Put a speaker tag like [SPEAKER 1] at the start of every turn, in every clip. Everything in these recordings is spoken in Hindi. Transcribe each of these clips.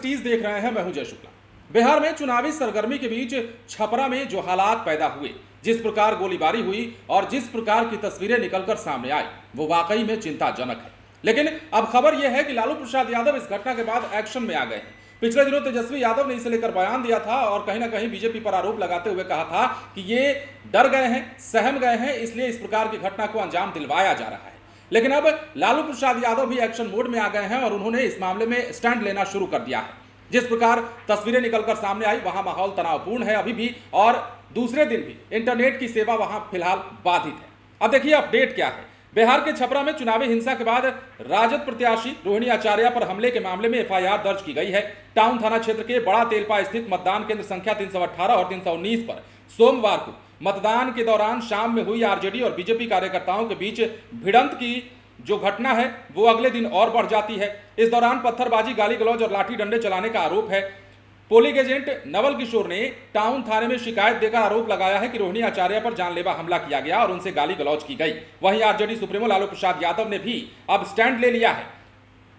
[SPEAKER 1] सिटीज देख रहे हैं, मैं हूं जय शुक्ला। बिहार में चुनावी सरगर्मी के बीच छपरा में जो हालात पैदा हुए, जिस प्रकार गोलीबारी हुई और जिस प्रकार की तस्वीरें निकलकर सामने आई, वो वाकई में चिंताजनक है। लेकिन अब खबर यह है कि लालू प्रसाद यादव इस घटना के बाद एक्शन में आ गए हैं। पिछले दिनों तेजस्वी यादव ने इसे लेकर बयान दिया था और कहीं ना कहीं बीजेपी पर आरोप लगाते हुए कहा था कि ये डर गए हैं, सहम गए हैं, इसलिए इस प्रकार की घटना को अंजाम दिलवाया जा रहा है। लेकिन अब लालू प्रसाद यादव भी एक्शन मोड में आ गए हैं और उन्होंने इस मामले में स्टैंड लेना शुरू कर दिया है। जिस प्रकार तस्वीरें निकलकर सामने आई, वहां माहौल तनावपूर्ण है अभी भी, और दूसरे दिन भी इंटरनेट की सेवा वहां फिलहाल बाधित है। अब देखिए अपडेट क्या है। बिहार के छपरा में चुनावी हिंसा के बाद राजद प्रत्याशी रोहिणी आचार्य पर हमले के मामले में एफआईआर दर्ज की गई है। टाउन थाना क्षेत्र के बड़ा तेलपा स्थित मतदान केंद्र संख्या 318 और 319 पर सोमवार को मतदान के दौरान शाम में हुई आरजेडी और बीजेपी कार्यकर्ताओं के बीच भिड़ंत की जो घटना है वो अगले दिन और बढ़ जाती है। इस दौरान पत्थरबाजी, गाली गलौज और लाठी डंडे चलाने का आरोप है। पोलिंग एजेंट नवल किशोर ने टाउन थाने में शिकायत देकर आरोप लगाया है कि रोहिणी आचार्य पर जानलेवा हमला किया गया और उनसे गाली गलौज की गई। वहीं आरजेडी सुप्रीमो लालू प्रसाद यादव ने भी अब स्टैंड ले लिया है।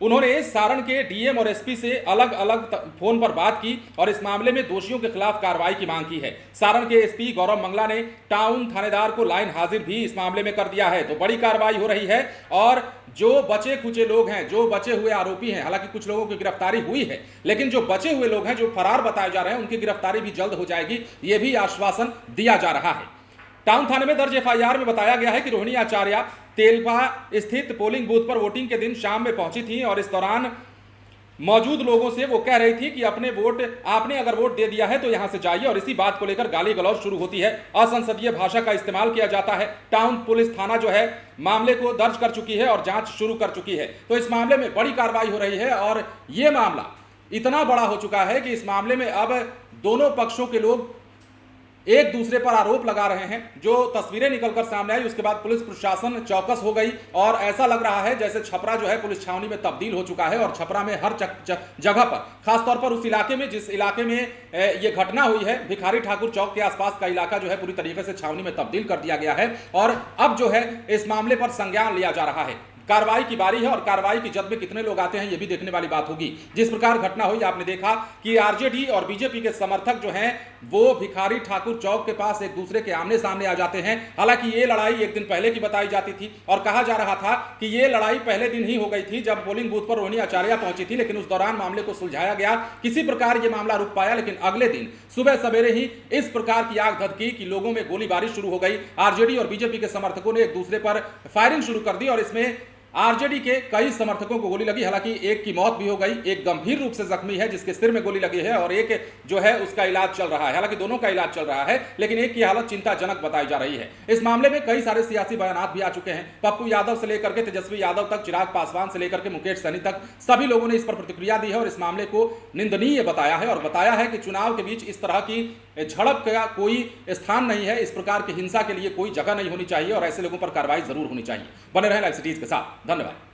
[SPEAKER 1] उन्होंने सारण के डीएम और एसपी से अलग अलग फोन पर बात की और इस मामले में दोषियों के खिलाफ कार्रवाई की मांग की है। सारण के एसपी गौरव मंगला ने टाउन थानेदार को लाइन हाजिर भी इस मामले में कर दिया है। तो बड़ी कार्रवाई हो रही है और जो बचे खुचे लोग हैं, जो बचे हुए आरोपी हैं, हालांकि कुछ लोगों की गिरफ्तारी हुई है, लेकिन जो बचे हुए लोग हैं, जो फरार बताए जा रहे हैं, उनकी गिरफ्तारी भी जल्द हो जाएगी, ये भी आश्वासन दिया जा रहा है। टाउन थाने में दर्ज एफआईआर में बताया गया है कि रोहिणी आचार्य तेलपा स्थित पोलिंग बूथ पर वोटिंग के दिन शाम में पहुंची थी और इस दौरान मौजूद लोगों से वो कह रही थी कि आपने अगर वोट दे दिया है तो यहां से जाइए, और इसी बात को लेकर गाली गलौज शुरू होती है। असंसदीय भाषा का इस्तेमाल किया जाता है। टाउन पुलिस थाना जो है मामले को दर्ज कर चुकी है और जांच शुरू कर चुकी है। तो इस मामले में बड़ी कार्रवाई हो रही है और यह मामला इतना बड़ा हो चुका है कि इस मामले में अब दोनों पक्षों के लोग एक दूसरे पर आरोप लगा रहे हैं। जो तस्वीरें निकलकर सामने आई उसके बाद पुलिस प्रशासन चौकस हो गई और ऐसा लग रहा है जैसे छपरा जो है पुलिस छावनी में तब्दील हो चुका है। और छपरा में हर जगह पर, खासतौर पर उस इलाके में जिस इलाके में ये घटना हुई है, भिखारी ठाकुर चौक के आसपास का इलाका जो है पूरी तरीके से छावनी में तब्दील कर दिया गया है और अब जो है इस मामले पर संज्ञान लिया जा रहा है। कार्रवाई की बारी है और कार्रवाई की जद में कितने लोग आते हैं ये भी देखने वाली बात होगी। जिस प्रकार घटना हुई, आपने देखा कि आरजेडी और बीजेपी के समर्थक जो हैं वो भिखारी ठाकुर चौक के पास एक दूसरे के आमने सामने आ जाते हैं। हालांकि ये लड़ाई एक दिन पहले की बताई जाती थी और कहा जा रहा था कि ये लड़ाई पहले दिन ही हो गई थी जब पोलिंग बूथ पर रोहिणी आचार्य पहुंची थी, लेकिन उस दौरान मामले को सुलझाया गया। किसी प्रकार ये मामला रुक पाया, लेकिन अगले दिन सुबह सवेरे ही इस प्रकार की आग धधकी कि लोगों में गोलीबारी शुरू हो गई। आरजेडी और बीजेपी के समर्थकों ने एक दूसरे पर फायरिंग शुरू कर दी और इसमें आरजेडी के कई समर्थकों को गोली लगी। हालांकि एक की मौत भी हो गई, एक गंभीर रूप से जख्मी है जिसके सिर में गोली लगी है और एक जो है उसका इलाज चल रहा है। हालांकि दोनों का इलाज चल रहा है, लेकिन एक की हालत चिंताजनक बताई जा रही है। इस मामले में कई सारे सियासी बयान भी आ चुके हैं। पप्पू यादव से लेकर के तेजस्वी यादव तक, चिराग पासवान से लेकर के मुकेश सहनी तक, सभी लोगों ने इस पर प्रतिक्रिया दी है और इस मामले को निंदनीय बताया है और बताया है कि चुनाव के बीच इस तरह की झड़प का कोई स्थान नहीं है, इस प्रकार की हिंसा के लिए कोई जगह नहीं होनी चाहिए और ऐसे लोगों पर कार्रवाई जरूर होनी चाहिए। बने रहें लाइव सिटीज के साथ। धन्यवाद।